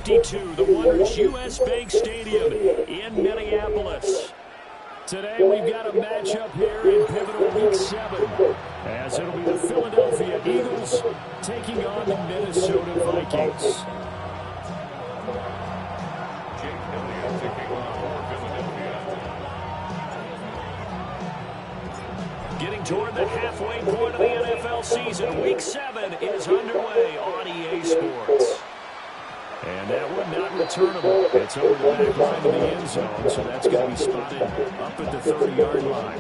52, the Wonders U.S. Bank Stadium in Minneapolis. Today we've got a matchup here in pivotal Week 7, as it'll be the Philadelphia Eagles taking on the Minnesota Vikings. Getting toward the halfway point of the NFL season, Week 7 is underway on EA Sports. And that one not returnable. It's over the back line of the end zone, so that's going to be spotted up at the 30-yard line.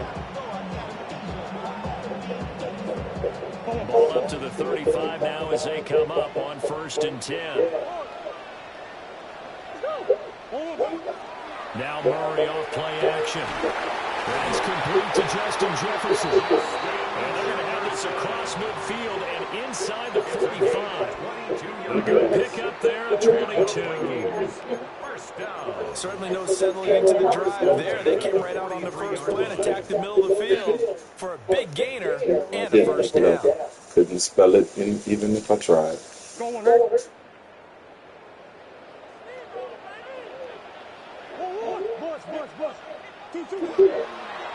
Ball up to the 35 now as they come up on 1st and 10. Now Murray off play action. That's complete to Justin Jefferson. And they're going to have this across midfield and inside the 45. A good pick up there at 22. First down. Certainly no settling into the drive there. They came right out on the first play and attacked the middle of the field for a big gainer and a first down. Couldn't spell it even if I tried.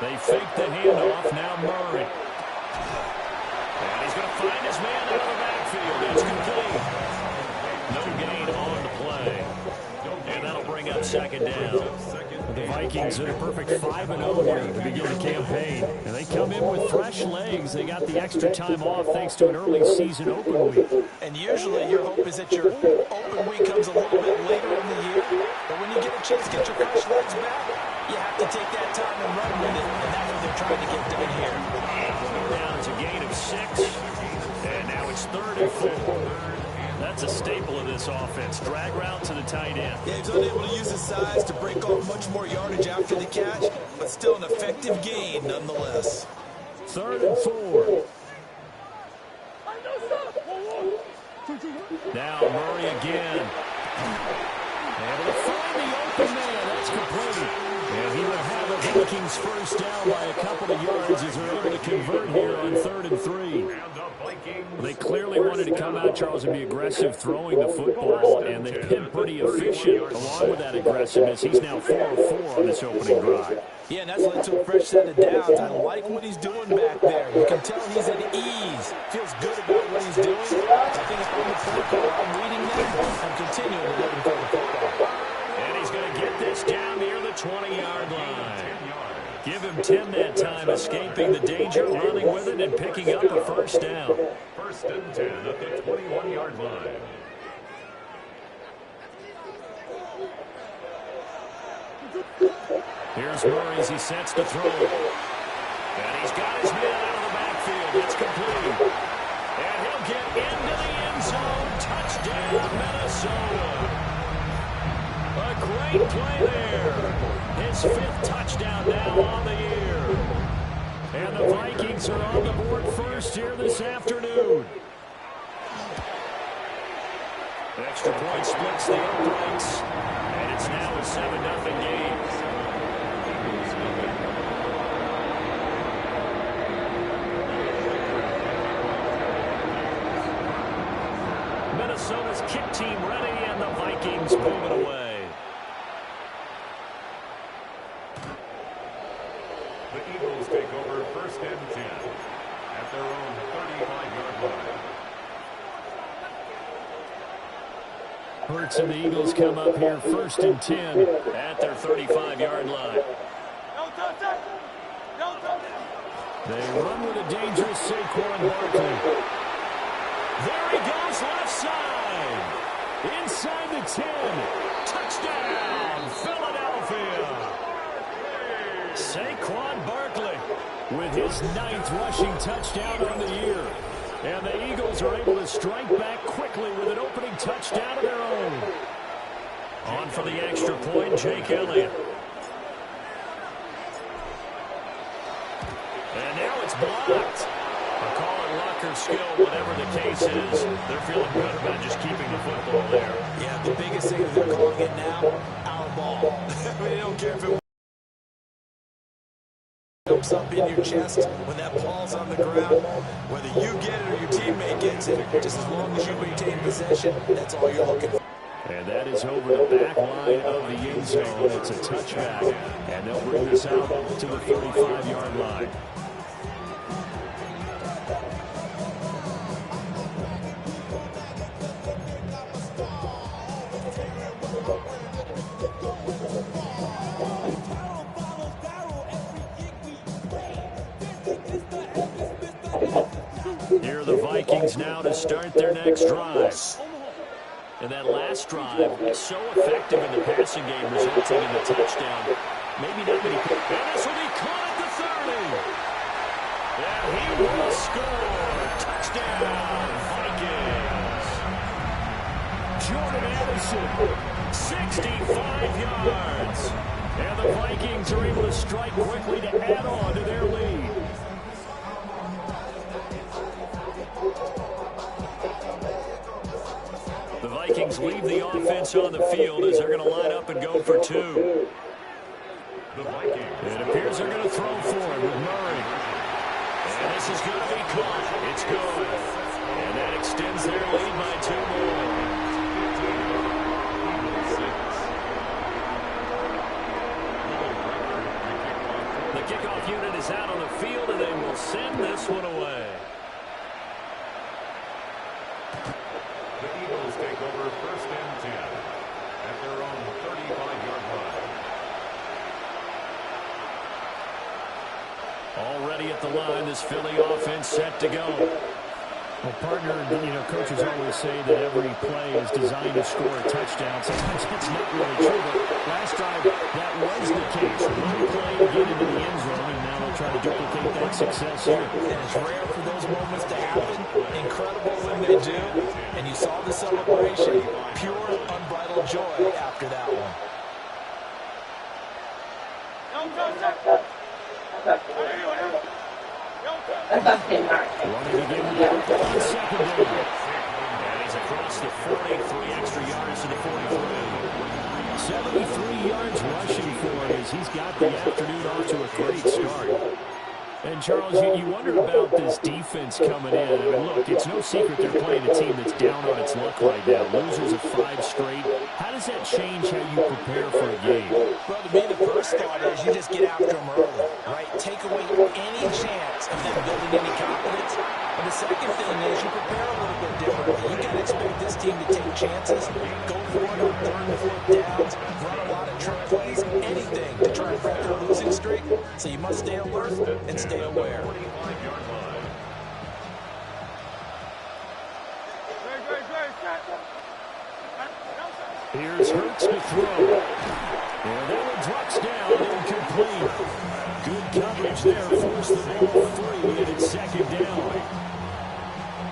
They fake the handoff. Now Murray. And he's going to find his man out of the backfield. It's complete. No gain on the play. And that'll bring up 2nd down. The Vikings are a perfect 5-0 here to begin the campaign. And they come in with fresh legs. They got the extra time off thanks to an early season open week. And usually your hope is that your open week comes a little bit later in the year. But when you get a chance to get your fresh legs back, you have to take that time and run with it. And that's what they're trying to get done here. Down is a gain of 6. And now it's 3rd and 4. That's a staple of this offense. Drag route to the tight end. Yeah, he's unable to use his size to break off much more yardage after the catch, but still an effective gain nonetheless. 3rd and 4. Now Murray again. Able to find the open man. That's complete. And he will have the Vikings first down by a couple of yards as they're able to convert here on 3rd and 3. They clearly wanted to come out, Charles, and be aggressive throwing the football, and they've been pretty efficient along with that aggressiveness. He's now 4 of 4 on this opening drive. Yeah, and that's led to a fresh set of downs. I like what he's doing back there. You can tell he's at ease. Feels good about what he's doing. I think it's on the protocol. I'm reading that. I'm continuing to let him throw the football. And he's going to get this down near the 20-yard line. Give him 10 that time, escaping the danger, running with it, and picking up a first down. 1st and 10 at the 21-yard line. Here's Murray as he sets to throw. And he's got his man out of the backfield. It's complete. And he'll get into the end zone. Touchdown, Minnesota. A great play there. His 5th touchdown now on the year. And the Vikings are on the board first here this afternoon. Extra point splits the uprights. And it's now a 7-0 game. Minnesota's kick team ready, and the Vikings move it away. The Eagles take over 1st and 10 at their own 35-yard line. Hurts and the Eagles come up here 1st and 10 at their 35-yard line. They run with a dangerous Saquon Barkley. There he goes left side. Inside the 10. Touchdown, Philadelphia. Saquon Barkley with his 9th rushing touchdown on the year. And the Eagles are able to strike back quickly with an opening touchdown of their own. On for the extra point, Jake Elliott. And now it's blocked. A call it luck or skill, whatever the case is. They're feeling good about just keeping the football there. Yeah, the biggest thing is they're calling it now, our ball. They don't care if it jumps up in your chest when that ball's on the ground. Whether you get it or your teammate gets it, just as long as you maintain possession, that's all you're looking for. And that is over the back line of the end zone. It's a touchback, and they'll bring this out to the 35-yard line. Here are the Vikings now to start their next drive. And that last drive, so effective in the passing game, resulting in the touchdown. Maybe not many. And this will be caught at the 30. And he will score. Touchdown, Vikings. Jordan Addison, 65 yards. And the Vikings are able to strike quickly to add on to their lead. The Vikings leave the offense on the field as they're going to line up and go for two. It appears they're going to throw for it with Murray. And this is going to be caught. It's good. And that extends their lead by 2 more. The kickoff unit is out on the field, and they will send this one away. The Eagles take over 1st and 10 at their own 35-yard line. Already at the line, this Philly offense set to go. Well, partner, coaches always say that every play is designed to score a touchdown. Sometimes it's not really true, but last drive, that was the case. One play to get into the end zone, and now they'll try to duplicate that success here. And it's rare for those moments to happen. Incredible when they do. And you saw the celebration. Pure, unbridled joy after that one. Running again on second down. And he's across the 40, 3 extra yards to the 43. 73 yards rushing for him as he's got the afternoon off to a great start. And, Charles, you wondered about this defense coming in. I mean, look, it's no secret they're playing a team that's down on its luck right now. Losers of 5 straight. How does that change how you prepare for a game? Well, to me, the first thought is you just get after them early, right? Take away any chance of them building any confidence. And the second thing is you prepare a little bit differently. You can expect this team to take chances, go for it on 3rd and 4th downs, run a lot of trick plays, anything to try and break their losing streak. So you must stay alert and stay aware. Here's Hurts to throw. And that one drops down, incomplete. Good coverage there, forced the ball free, and it's 2nd down.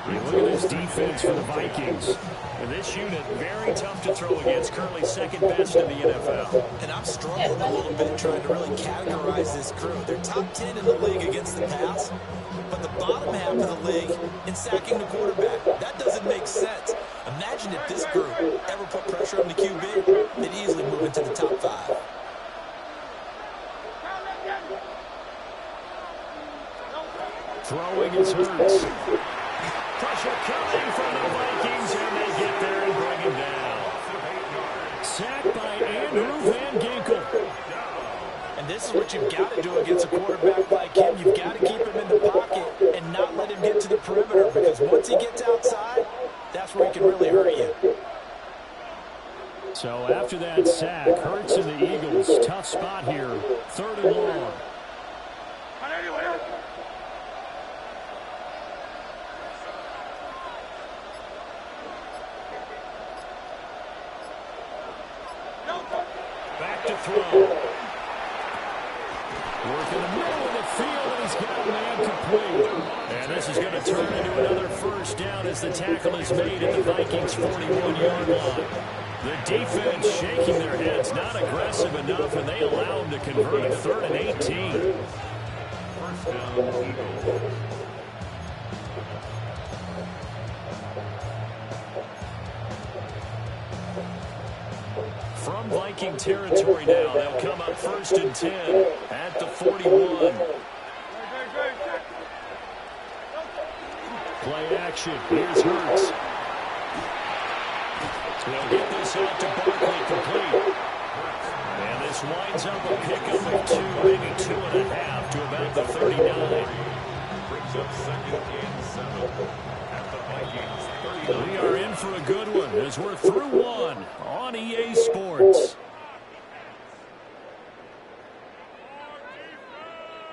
Look at this defense for the Vikings. And this unit, very tough to throw against, currently 2nd best in the NFL. And I'm struggling a little bit trying to really categorize this crew. They're top 10 in the league against the pass, but the bottom half of the league in sacking the quarterback. That doesn't make sense. Imagine if this group ever put pressure on the QB, they'd easily move into the top 5. Throwing is Hurts. Pressure coming from the Vikings, and they get there and bring him down. Sacked by Andrew Van Ginkel. And this is what you've got to do against a quarterback like him. You've got to keep him in the pocket and not let him get to the perimeter, because once he gets outside, that's where he can really hurt you. So after that sack, Hurts and the Eagles, tough spot here, 3rd and long. Back to throw. Work in the middle of the field, and he's got a man complete. And this is going to turn into another 1st down as the tackle is made at the Vikings' 41-yard line. The defense shaking their heads, not aggressive enough, and they allow them to convert a 3rd and 18. 1st down, Eagles. From Viking territory now, they'll come up 1st and 10 at the 41. Play action. Here's Hurts. He'll get this out to Barkley complete. And this winds up a pickup of 2, maybe 2.5 to about the 39. Brings up second and 7 at the Vikings 39. We are in for a good one as we're through one on EA Sports.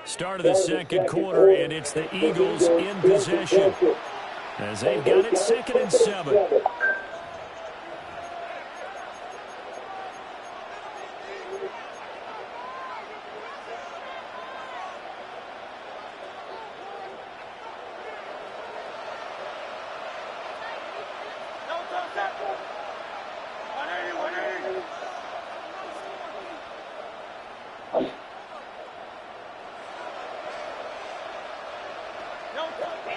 Start of the second quarter, and it's the Eagles in possession as they've got it 2nd and 7.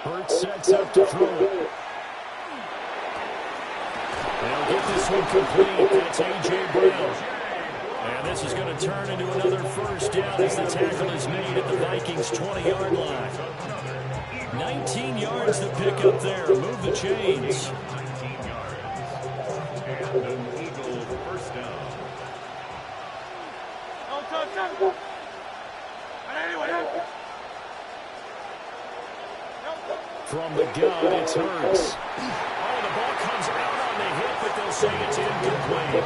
Hurts sets up to throw it. They'll get this one complete. That's A.J. Brown. And this is going to turn into another first down as the tackle is made at the Vikings' 20-yard line. 19 yards to pick up there. Move the chains. 19 yards. And an Eagle first down. From the gun, it's Hurts. Oh, the ball comes out on the hit, but they'll say it's incomplete.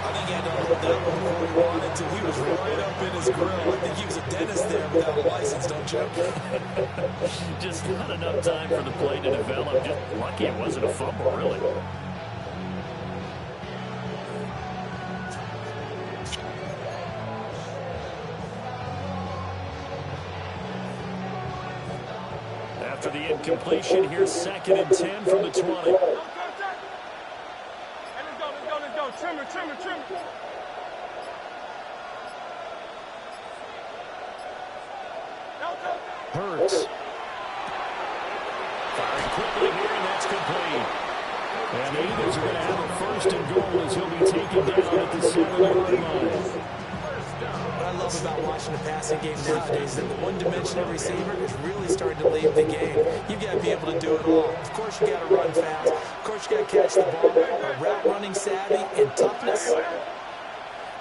I think he had to unload that one before he wanted to. He was right up in his grill. I think he was a dentist there without a license, don't you? Just not enough time for the play to develop. Just lucky it wasn't a fumble, really. After the incompletion, here's 2nd and 10 from the 20. Let's go. Trimmer. Hurts. Firing quickly here, and that's complete. And the Eagles are going to have a 1st and goal as he'll be taken down at the 7-yard line. What I love about watching the passing game nowadays is that the one-dimensional receiver is really starting to leave the game. You've got to be able to do it all. Of course, you got to run fast. Of course, you got to catch the ball. But route running savvy and toughness,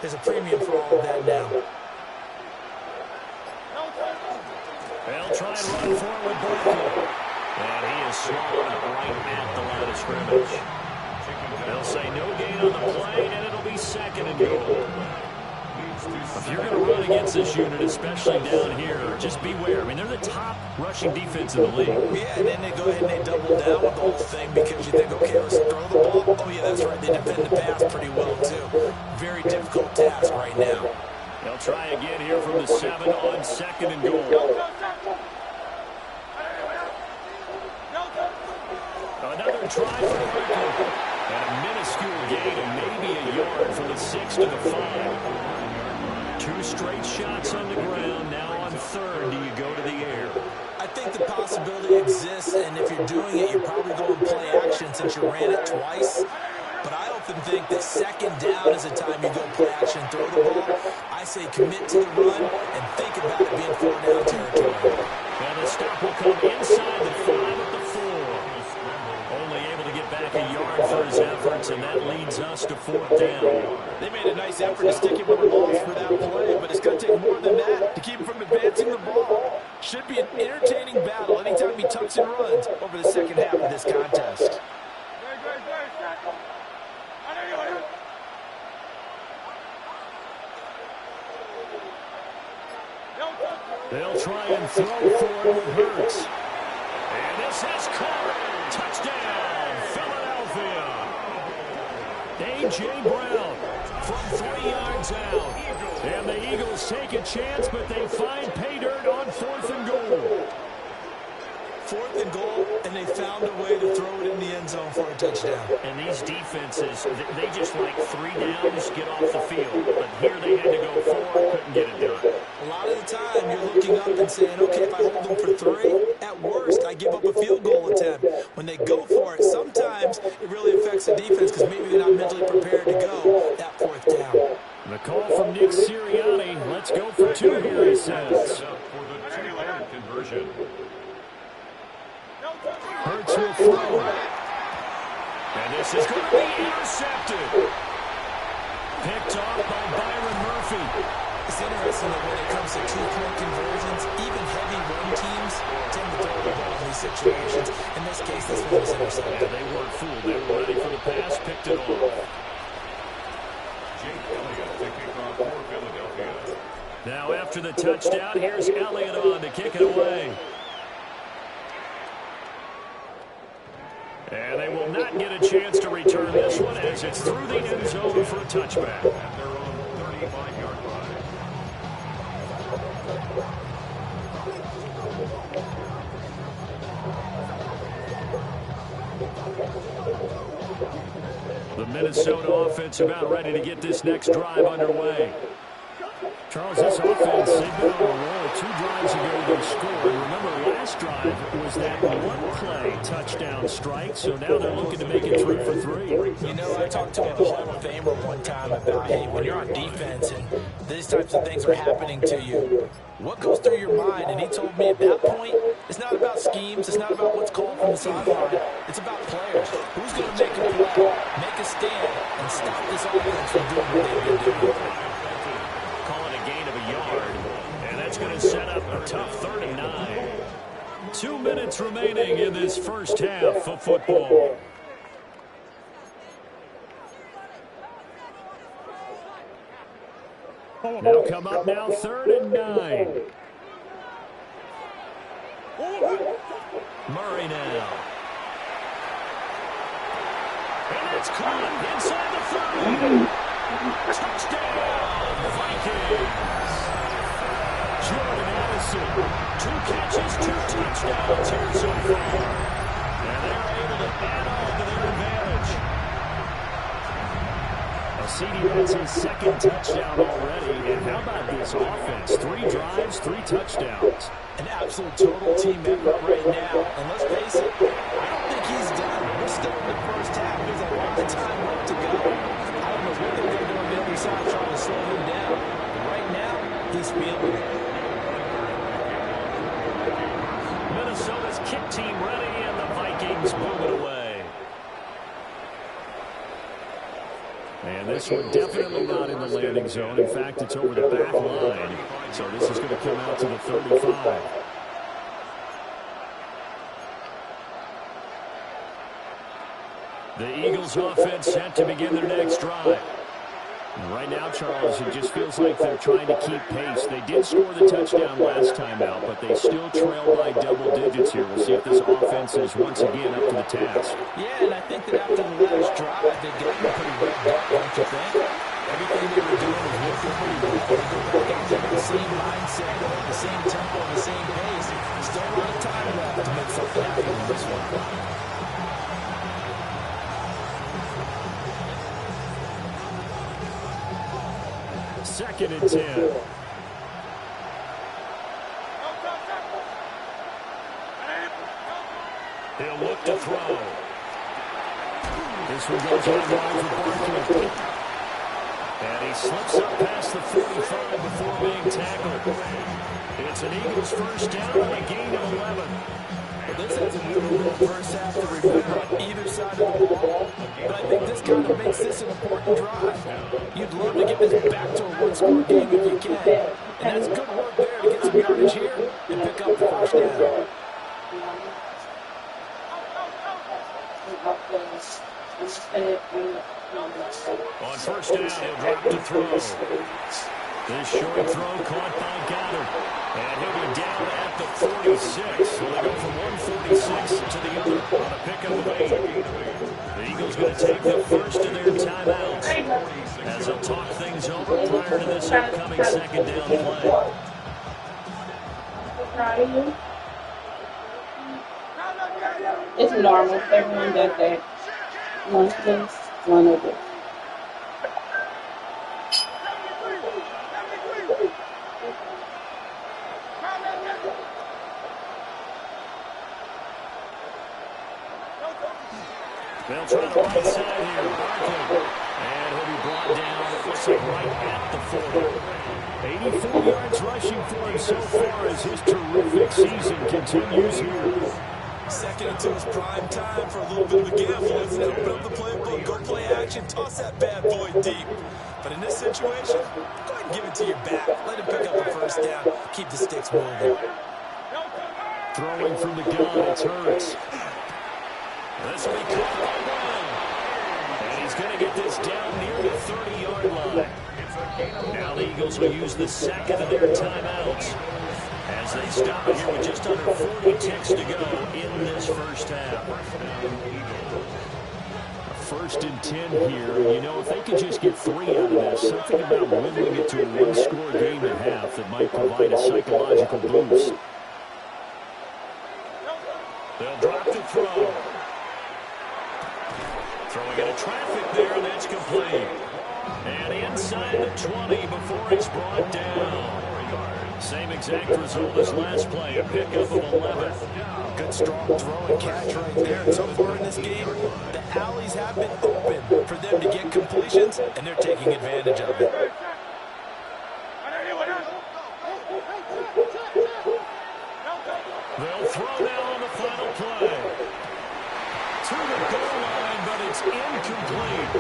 there's a premium for all of that now. They'll try and run forward Barkley. And he is swallowed right at the line of scrimmage. They'll say no gain on the play, and it'll be 2nd and goal. If you're going to run against this unit, especially down here, just beware. I mean, they're the top rushing defense in the league. Yeah, and then they go ahead and they double down with the whole thing because you think, okay, let's throw the ball. Oh, yeah, that's right. They defend the pass pretty well, too. Very difficult task right now. They'll try again here from the 7 on 2nd and goal. Another try for Barkley. And a minuscule gain of maybe a yard from the 6 to the 5. 2 straight shots on the ground. Now on 3rd, do you go to the air? I think the possibility exists, and if you're doing it, you're probably going to play action since you ran it twice. But I often think that 2nd down is the time you go play action and throw the ball. I say commit to the run and think about it being 4th down territory. And the stop will come inside the 5 at the 4. Only able to get back a yard for his efforts, and that leads us to 4th down. They made a nice effort to stick him with the ball for that play, but it's going to take more than that to keep him from advancing the ball. Should be an entertaining battle anytime he tucks and runs over the second half of this contest. They'll try and throw for it with Hurts. And this has caught. Touchdown, Philadelphia. A.J. Brown from 3 yards out. And the Eagles take a chance, but they find pay dirt on 4th and goal. 4th and goal, and they found a way to throw it in the end zone for a touchdown. And these defenses, they just like 3 downs, get off the field. But here they had to go 4, couldn't get it done. A lot of the time, you're looking up and saying, okay, if I hold them for 3, at worst, I give up a field goal attempt. When they go for it, sometimes it really affects the defense because maybe they're not mentally prepared to go that 4th down. The call from Nick Sirianni. Let's go for 2 here, he says. For the 2-point conversion. Hurts will throw. And this is going to be intercepted. Picked off by Byron Murphy. It's interesting that when it comes to two-point conversions, even heavy run teams tend to throw the ball in these situations. In this case, this one was intercepted. Yeah, they weren't fooled. They were ready for the pass, picked it off. Jake Elliott to kick off for Philadelphia. Now after the touchdown, here's Elliott on to kick it away. And they will not get a chance to return this one as it's through the end zone for a touchback. At their own 35-yard line. The Minnesota offense about ready to get this next drive underway. Charles, this offense, they've been on a roll. 2 drives ago they scored. Remember, last drive was that one-play touchdown strike, so now they're looking to make it 3 for 3. You know, I talked to a Hall of Famer one time about, hey, when you're on defense and these types of things are happening to you, what goes through your mind? And he told me at that point, it's not about schemes, it's not about what's called from the sideline, it's about players. Who's going to make a play, make a stand, and stop this offense from doing what they've been doing? Call it a gain of a yard, and that's going to set up a tough 39. 2 minutes remaining in this first half of football. Now come up now, 3rd and 9. Murray now. And it's caught inside the 30. Touchdown, Vikings. Jordan Addison, 2 catches, 2 touchdowns here so far. And they're able to add on to their advantage. CeeDee, that's his 2nd touchdown already. And how about this offense? 3 drives, 3 touchdowns. An absolute total team effort right now. And let's face it, I don't think he's done. We're still in the first half. There's a lot of time left to go. I don't know what they're going to do on the other side trying to slow him down. But right now, he's feeling it. Minnesota's kick team ready, and the Vikings move it away. And this one definitely not in the landing zone. In fact, it's over the back line. So this is going to come out to the 35. The Eagles offense set to begin their next drive. And right now, Charles, it just feels like they're trying to keep pace. They did score the touchdown last time out, but they still trail by double digits here. We'll see if this offense is once again up to the task. Yeah, and I think that after the last drive, they've gotten pretty revved up, don't you think? Everything they were doing was working pretty well. They go back out there with the same mindset, the same tempo, the same pace. Still a lot of time left to make something happen in this one. 2nd and 10. He'll look to throw. This one goes on wide for Barkley. And he slips up past the 45 before being tackled. It's an Eagles first down and a gain of 11. Well, this hasn't really been the first half to remember on either side of the ball. But I think this kind of makes this an important drive. You'd love to get this back to a one-score game if you can. And that's good work there to get some yardage here and pick up the first down. On first down, he'll drop to throw. This short throw caught by Goddard. And he'll be down at the 46. So they go from 146 to the other on a pickup of 8. The Eagles going to take the first of their timeouts as they'll talk things over prior to this upcoming 2nd down play. It's normal. Everyone does that. One this, one of this. They'll try the right side here. Barkley. And he'll be brought down, it looks like right at the 40. 84 yards rushing for him so far as his terrific season continues here. Second and 2 is prime time for a little bit of a gamble, isn't it? Open up the playbook, go play action, toss that bad boy deep. But in this situation, go ahead and give it to your back. Let him pick up the first down. Keep the sticks moving. Throwing from the gun, it's Hurts. This will be caught by one. And he's going to get this down near the 30-yard line. Now the Eagles will use the second of their timeouts as they stop it here with just under 40 ticks to go in this first half. First and 10 here. You know, if they could just get 3 out of this, something about limiting it to a one-score game at half that might provide a psychological boost. They'll drop the throw. Throwing into traffic there, and that's complete. And inside the 20 before it's brought down. Same exact result as last play, a pickup of 11. Good strong throw and catch right there. And so far in this game, the alleys have been open for them to get completions, and they're taking advantage of it. They'll throw now on the final play. To the goal line, but it's incomplete.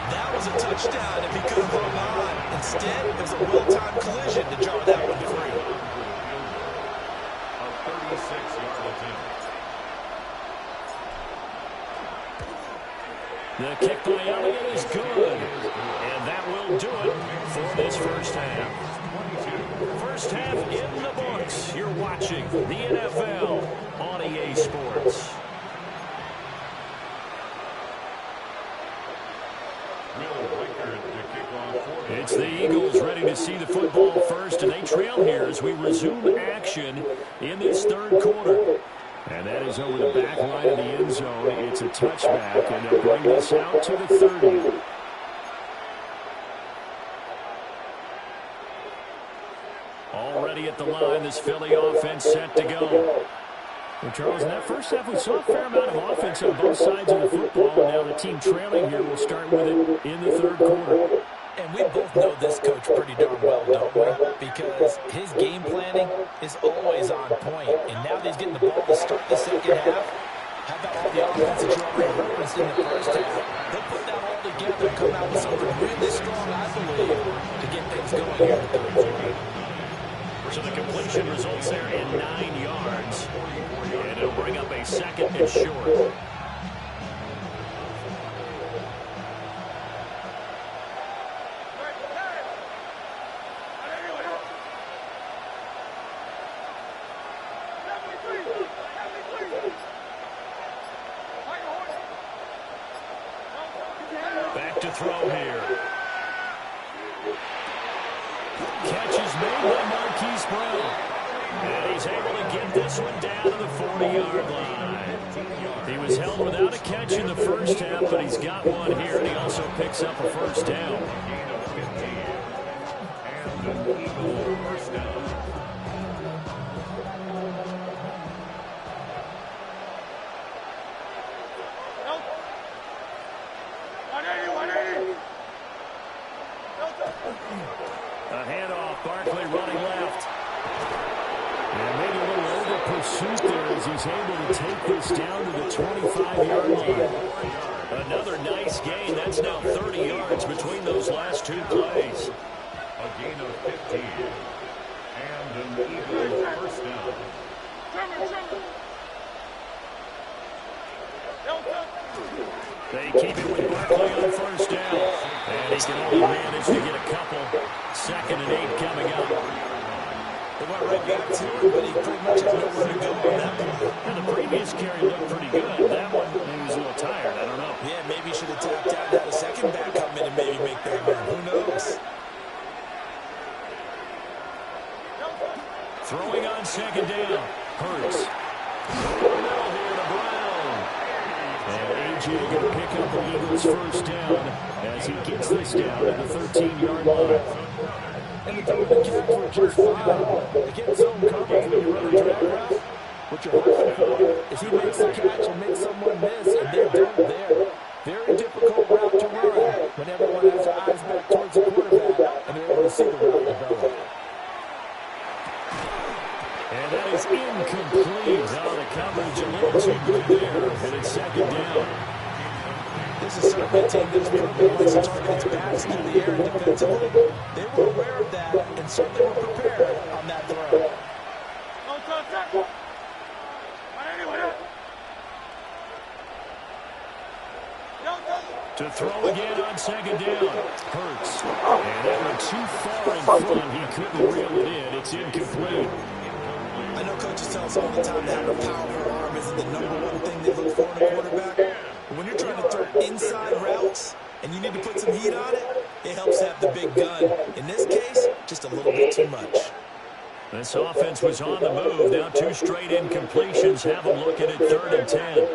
That was a touchdown if he could have hung on. Instead, it was a well-timed collision to draw that one free. A 36-yard attempt. The kick by Elliott is good. And that will do it for this first half. First half in the books. You're watching the NFL on EA Sports. It's the Eagles ready to see the football first, and they trail here as we resume action in this third quarter. And that is over the back line of the end zone. It's a touchback, and they'll bring this out to the 30. Already at the line, this Philly offense set to go. Well, Charles, in that first half, we saw a fair amount of offense on both sides of the football. And now the team trailing here will start with it in the third quarter. And we both know this coach pretty darn well, don't we? Because his game planning is always on point. And now that he's getting the ball to start the second half, how about all the offense that you already referenced in the first half? They'll put that all together and come out with something really strong, I believe, to get things going here in the third quarter. So the completion results there in 9 yards. And it'll bring up a second and short. Back to throw here. Catch is made by Marquise Brown. And he's able to get this one down to the 40-yard line. He was held without a catch in the first half, but he's got one here, and he also picks up a first down. And an Eagle first down. A handoff, Barkley running left. And maybe a little over pursuit there as he's able to take this down to the 25-yard line. Another nice gain. That's now 30 yards between those last two plays. A gain of 15. And an Eagle first down. They keep it with Barkley on first down. And he can only manage to get a couple. 2nd and 8 coming up. They went right back to him, but he pretty much had nowhere to go on that one. And the previous carry looked pretty good. That one, he was a little tired. I don't know. Yeah, maybe he should have tapped out, had a second back come in and maybe make that run. Who knows? Throwing on second down. Hurts. Middle here to Brown. And A.J. going to pick up the Eagles' first down as he gets this down at the 13-yard line. And the double catch were just fine. Again, zone coverage when you run a drag route. What you're hoping for is he makes the catch and makes someone miss, and they're done there. Very difficult route to run when everyone has their eyes back towards the quarterback and they're able to see the route develop. And that is incomplete. Oh, the coverage a little too good there, and it's second down. This is certainly a team that's proven likes to target its backs into the air defensively. They were aware of that and certainly were prepared on that throw. To throw again on second down. Hurts. And that went too far in front. He couldn't reel it in. It's incomplete. I know coaches tell us all the time that having a powerful arm isn't the #1 thing they look for in a quarterback. But when you're trying to throw inside routes and you need to put some heat on it, it helps to have the big gun. In this case, just a little bit too much. This offense was on the move. Now 2 straight incompletions have them looking at 3rd and 10.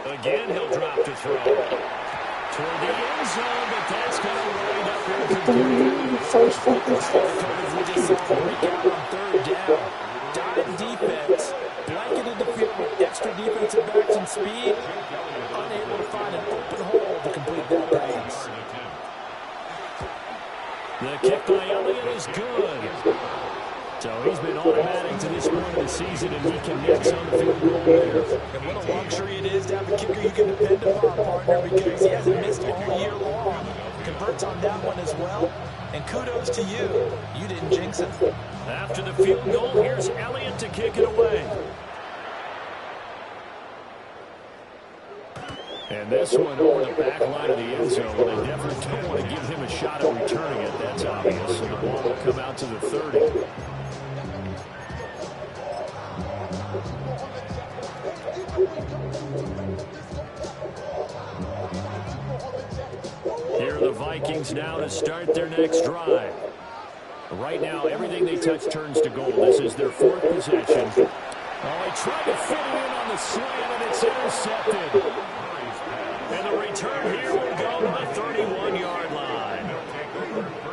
Again, he'll drop to throw. Toward the end zone, but that's going to wind up incomplete. First fucking step. We just saw him break out on 3rd down. Dive defense, blanketed the field with extra defensive backs and speed, unable to find an open hole to complete that pass. The kick by Elliott is good. So he's been automatic to this point of the season, and he connects on the field goal there. And what a luxury it is to have a kicker you can depend upon, partner, because he hasn't missed all year long. Converts on that one as well, and kudos to you. You didn't jinx it. After the field goal, here's Elliott to kick it away. And this one over the back line of the end zone. They definitely don't want to give him a shot at returning it. That's obvious. So the ball will come out to the 30. Here are the Vikings now to start their next drive. Right now, everything they touch turns to goal. This is their 4th possession. Oh, he tried to fit it in on the slant, and it's intercepted. And the return here will go to the 31-yard line.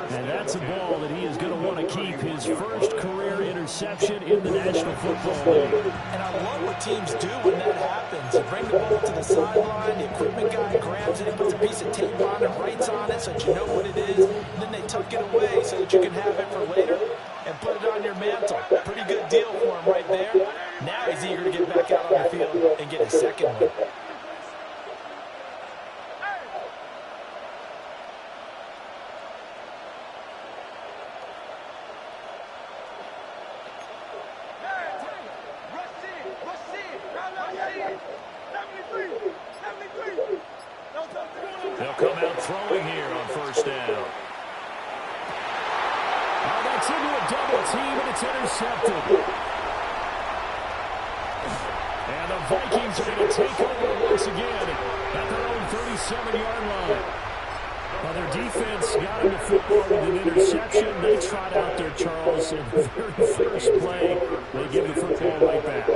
And that's a ball that he is going to want to keep, his first career interception in the National Football League. And I love what teams do when that happens. You bring the ball to the sideline, the equipment guy grabs it, he puts a piece of tape on it, writes on it so that you know what it is, and then they tuck it away so that you can have it for later and put it on your mantle. Pretty good deal for him right there. Now he's eager to get back out on the field and get his second one. They'll come out throwing here on 1st down. Now that's into a double team, and it's intercepted. And the Vikings are going to take over once again at their own 37-yard line. Now their defense got into football with an interception. They trot out there, Charles, in the very first play. They give the football right back.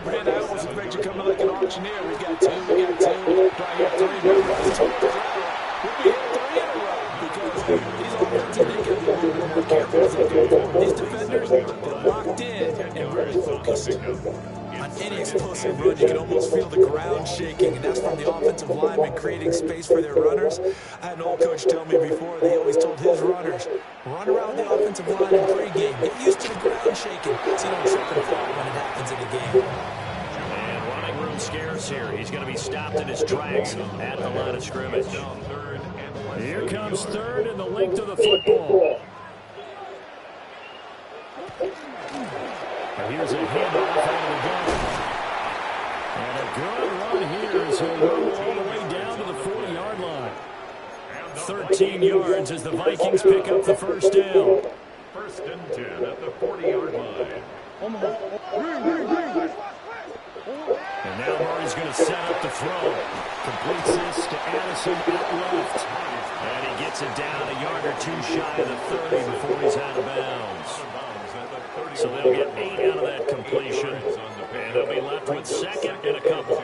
Brand, I almost expect you coming like an auctioneer. We got 2, we got 2, do I hear 3? We'll be here 3 in a row because these offensive, they get a little more careful as they go forward. These defenders, they're locked in and really focused. On any explosive run, you can almost feel the ground shaking, and that's from the offensive linemen creating space for their runners. I had an old coach tell me before, they always told his runners, run around the offensive line in pregame. Get used to the ground shaking so you don't trip and fall when it happens in a game. And running room scarce here. He's going to be stopped in his tracks at the line of scrimmage. Here comes 3rd and the length of the football. And here's a handoff out of the gun. And a good run here as he'll go all the way down to the 40-yard line. 13 yards as the Vikings pick up the 1st down. 1st and 10 at the 40-yard line. And now Murray's going to set up the throw. Completes this to Addison out left. And he gets it down a yard or 2 shy of the 30 before he's out of bounds. So they'll get 8 out of that completion. And they'll be left with 2nd and a couple.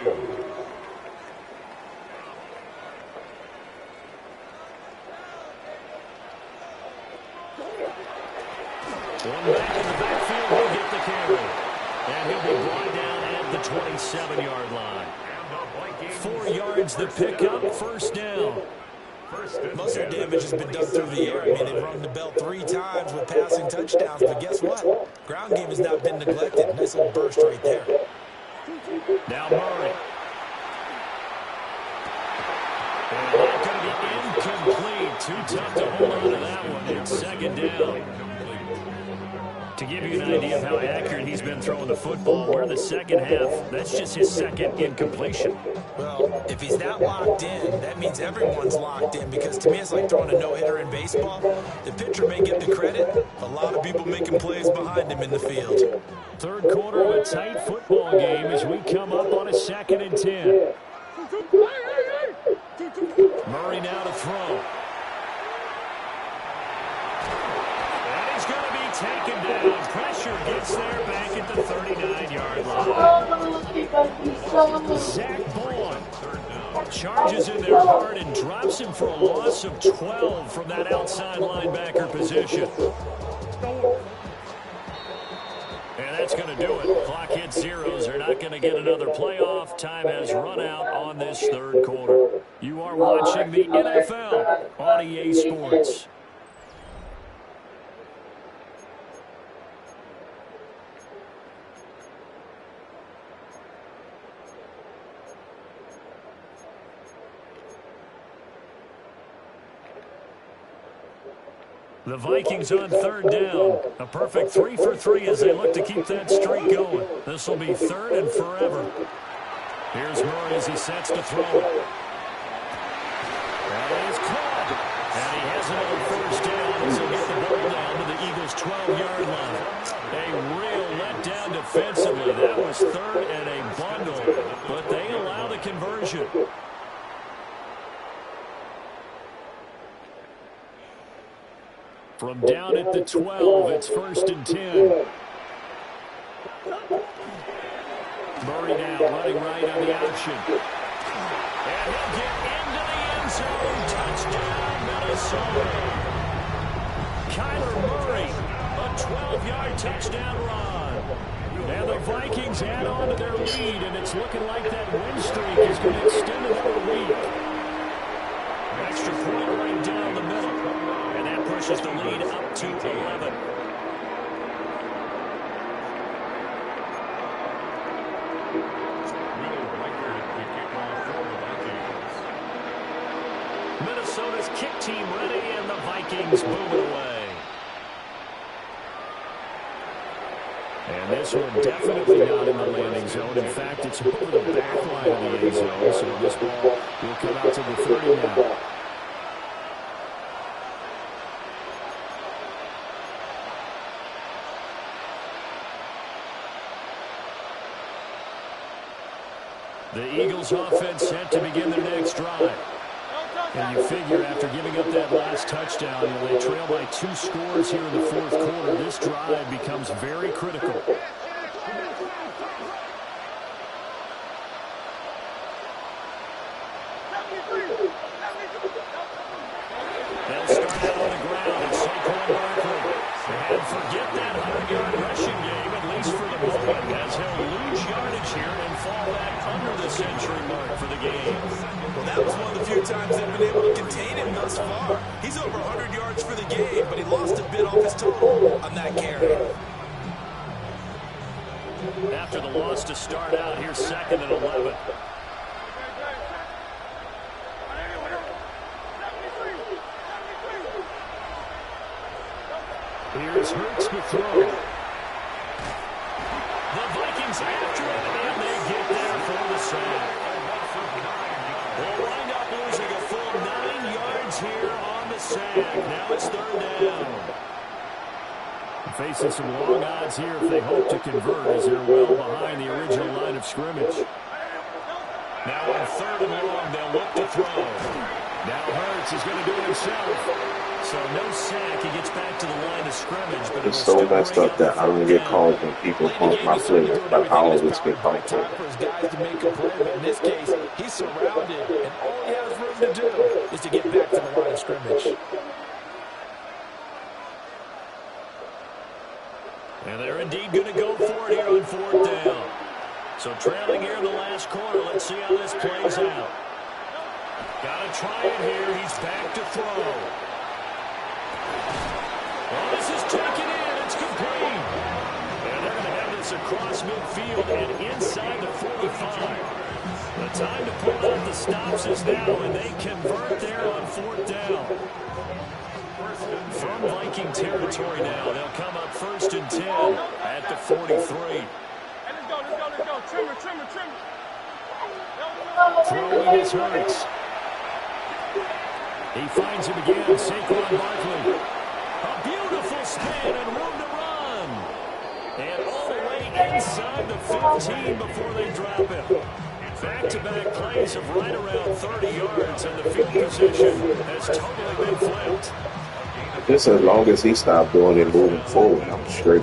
One back in the backfield, he'll get the carry. And he'll be brought down at the 27-yard line. 4 yards the pickup, first down. Most of the damage has been done through the air. I mean, they've rung the bell 3 times with passing touchdowns, but guess what? Ground game has not been neglected. Nice little burst right there. Now Murray. And that's going to be incomplete. Too tough to hold on to that one. It's second down. To give you an idea of how accurate he's been throwing the football, we're in the second half. That's just his second incompletion. Well, if he's not locked in, that means everyone's locked in, because to me it's like throwing a no-hitter in baseball. The pitcher may get the credit. A lot of people making plays behind him in the field. Third quarter of a tight football game as we come up on a 2nd and 10. Murray now to throw. And he's going to be taken down. Pressure gets there back at the 39-yard line. Zach Bowen charges in there hard and drops him for a loss of 12 from that outside linebacker position. And that's going to do it. Clock hits zeros. They're not going to get another playoff. Time has run out on this third quarter. You are watching the NFL on EA Sports. The Vikings on third down. A perfect 3 for 3 as they look to keep that streak going. This will be 3rd and forever. Here's Murray as he sets to throw. And he's caught. And he has another first down as he'll get the ball down to the Eagles' 12-yard line. A real letdown defensively. That was 3rd and a bundle, but they allow the conversion. From down at the 12, it's 1st and 10. Murray now running right on the option. And he'll get into the end zone. Touchdown, Minnesota. Kyler Murray, a 12-yard touchdown run. And the Vikings add on to their lead, and it's looking like that win streak is going to extend another week. Extra point right down the middle. And that pushes the lead up to 11. Minnesota's kick team ready, and the Vikings move it away. And this one definitely not in the landing zone. In fact, it's over the back line of the end zone, so this ball will come out to the 30 now. The Eagles offense set to begin their next drive. And you figure after giving up that last touchdown, they trail by 2 scores here in the 4th quarter. This drive becomes very critical. They'll start out on the ground and Saquon Barkley. And forget that 100-yard rushing game, at least for the moment, as he'll lose yardage here and fall back under the century mark for the game. Well, that was one of the few times they've been able to contain him thus far. He's over 100 yards for the game, but he lost a bit off his total on that carry. After the loss to start out, here's 2nd and 11. Here's Hurts to throw. The Vikings after it, and they get there for the sack. They'll wind up losing a full 9 yards here on the sack. Now it's 3rd down. Facing some long odds here if they hope to convert, as they're well behind the original line of scrimmage. Now on 3rd and long, they'll look to throw. Now Hurts is going to do it himself. So no sack. He gets back to the line of scrimmage. But It's so messed up that I don't get called when people post my plays, but I always get called for it. Guys to make a play, but in this case, he's surrounded, and all he has room to do is to get back to the line of scrimmage. And they're indeed going to go for it here on 4th down. So trailing here in the last quarter. Let's see how this plays out. Got to try it here. He's back to throw. Well, this is taken in. It's complete. And they're going to have this across midfield and inside the 45. The time to pull out the stops is now, and they convert there on 4th down. From Viking territory now, they'll come up 1st and 10 at the 43. Let's go. Trimmer. Throwing his Hurts. He finds him again, Saquon Barkley. A beautiful spin and room to run. And all the way inside the 15 before they drop him. Back-to-back plays of right around 30 yards, and the field position has totally been flipped. Just as long as he stopped doing it moving forward, I'm straight.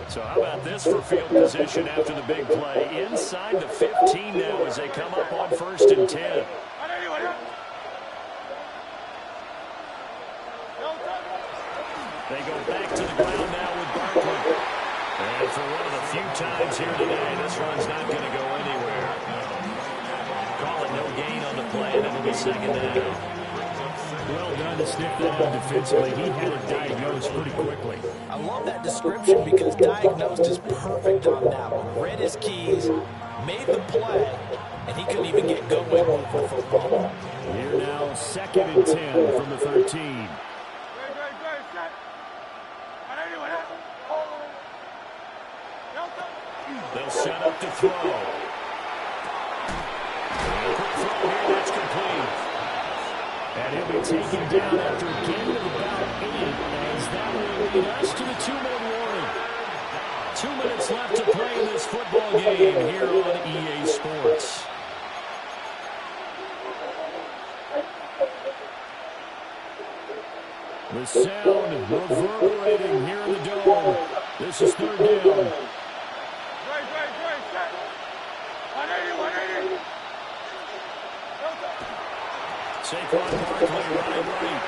So how about this for field position after the big play? Inside the 15 now as they come up on 1st and 10. They go back to the ground now with Barkley. And for one of the few times here today, this run's not going to go anywhere. Call it no gain on the play, and it'll be 2nd down. Well done to sniff that out defensively. He had it diagnosed pretty quickly. I love that description because diagnosed is perfect on that one. Read his keys, made the play, and he couldn't even get going with the football. Here now, 2nd and 10 from the 13. They'll set up to throw. And a quick throw here, that's complete. And he'll be taken down after a gain of about 8, as that will lead us to the 2-minute warning. 2 minutes left to play in this football game here on EA Sports. The sound reverberating here in the dome. This is 3rd down. Saquon Barkley running right.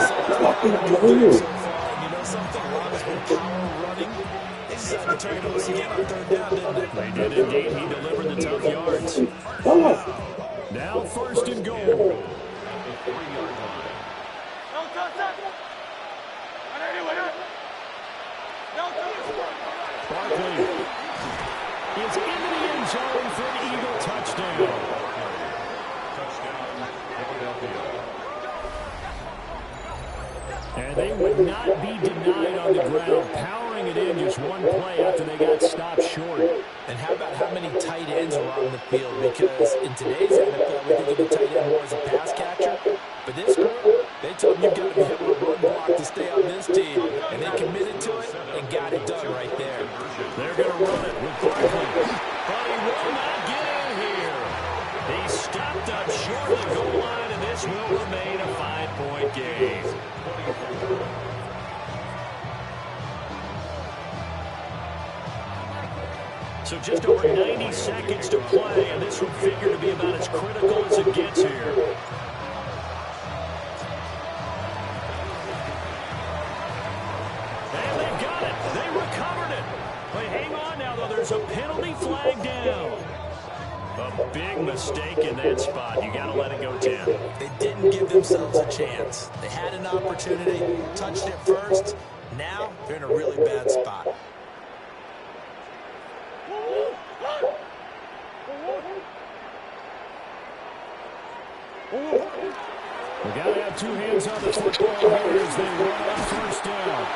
So far, and you know something? Rob has been power running. They decided to turn it loose again on 3rd down, didn't they? They did indeed. He delivered the tough yards. Now 1st and goal. Barkley is into the end zone for an Eagle touchdown. And they would not be denied on the ground, powering it in just one play after they got stopped short. And how about how many tight ends are on the field? Because in today's NFL, we think of the tight end more as a pass catcher. But this group, they told him you've got to be able to run block to stay on this team. And they committed to it and got it done right there. They're going to run it with Barkley. But he will not get in here. He stopped up short of the goal line, and this will remain a 5-point game. So just over 90 seconds to play, and this would figure to be about as critical as it gets here. And they've got it. They recovered it. But hang on now, though. There's a penalty flag down. A big mistake in that spot. You got to let it go 10. They didn't give themselves a chance. They had an opportunity, touched it first. Now they're in a really bad spot. We got to have 2 hands on the football here as they run on 1st down.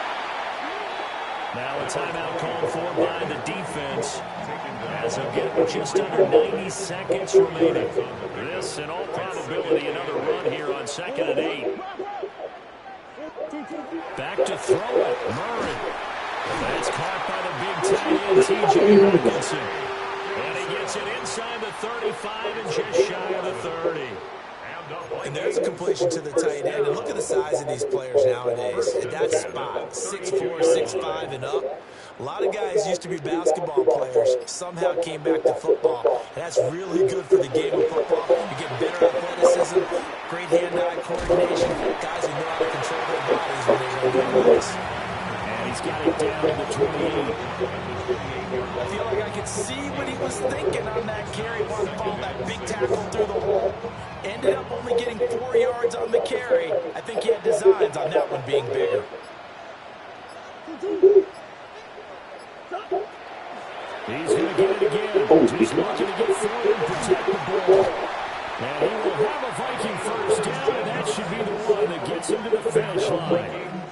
Now a timeout called for by the defense. As of getting just under 90 seconds remaining. This, in all probability, another run here on 2nd and 8. Back to throw it. Murray. That's caught by the big tight end, T.J. Hawkinson. And he gets it inside the 35 and just shy of the 30. And there's a completion to the tight end. And look at the size of these players nowadays. At that spot, 6'4", 6'5", and up. A lot of guys used to be basketball players, somehow came back to football. And that's really good for the game of football. You get better athleticism, great hand-eye coordination, guys who know how to control their bodies when they run their routes. And he's got it down to the 28. I feel like I could see what he was thinking on that carry. Wanted to follow that big tackle through the hole. Ended up only getting 4 yards on the carry. I think he had designs on that one being bigger. He's going to get it again. He's looking to get forward and protect the ball. And he will have a Viking first down, and that should be the one that gets him to the finish line.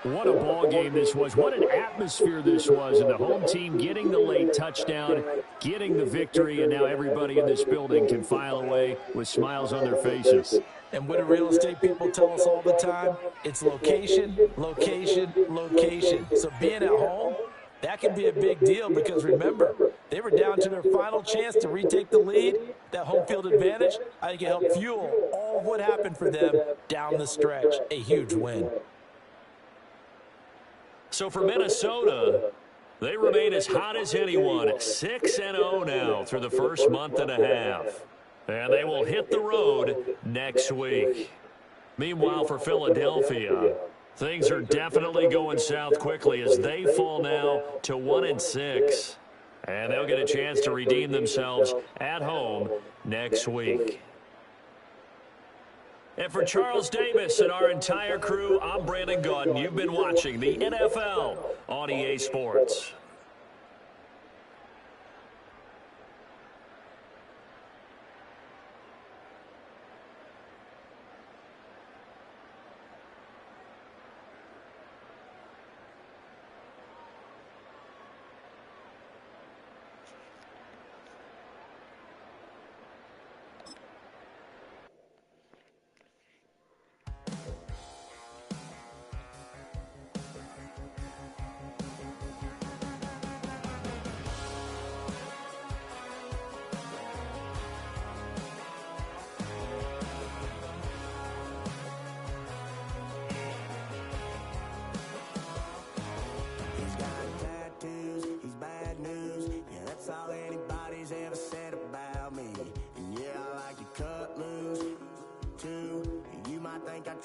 What a ball game this was. What an atmosphere this was. And the home team getting the late touchdown, getting the victory, and now everybody in this building can file away with smiles on their faces. And what do real estate people tell us all the time? It's location, location, location. So being at home, that can be a big deal because, remember, they were down to their final chance to retake the lead. That home field advantage, I think it helped fuel all of what happened for them down the stretch. A huge win. So for Minnesota, they remain as hot as anyone, 6-0 now through the first month and a half. And they will hit the road next week. Meanwhile, for Philadelphia, things are definitely going south quickly as they fall now to 1-6. And they'll get a chance to redeem themselves at home next week. And for Charles Davis and our entire crew, I'm Brandon Gaudin. You've been watching the NFL on EA Sports.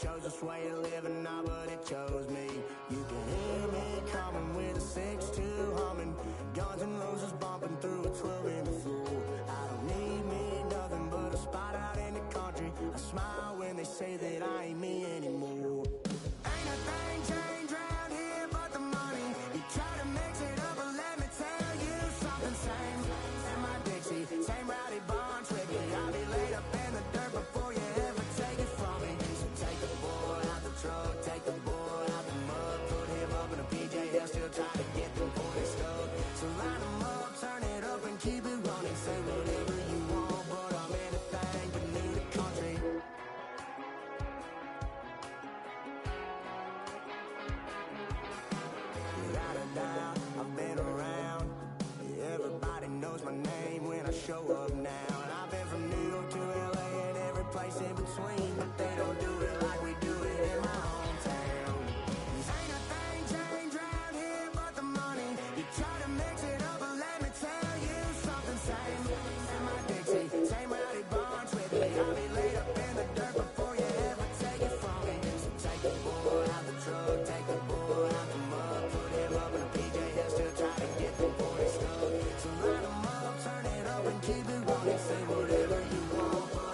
Chose this way of living now, but it chose me. You can hear me coming with a 6-2 humming, Guns N' Roses bumping through a 12 in the floor. I don't need me nothing but a spot out in the country. I smile when they say that I ain't me anymore. Ain't a thing changed around here but the money. You try to mix it up, but let me tell you something. Same in my Dixie, same rowdy barn tricky. I'll be laid up in the dirt before you ever take it from me. Take the boy out the truck, take the boy out the mud, put him up in a PJ, he'll still try to get them 40 stuck. So line them up, turn it up and keep it running. Say whatever you want, but I'm anything but new to country. Without a doubt, I've been around. Everybody knows my name when I show up now.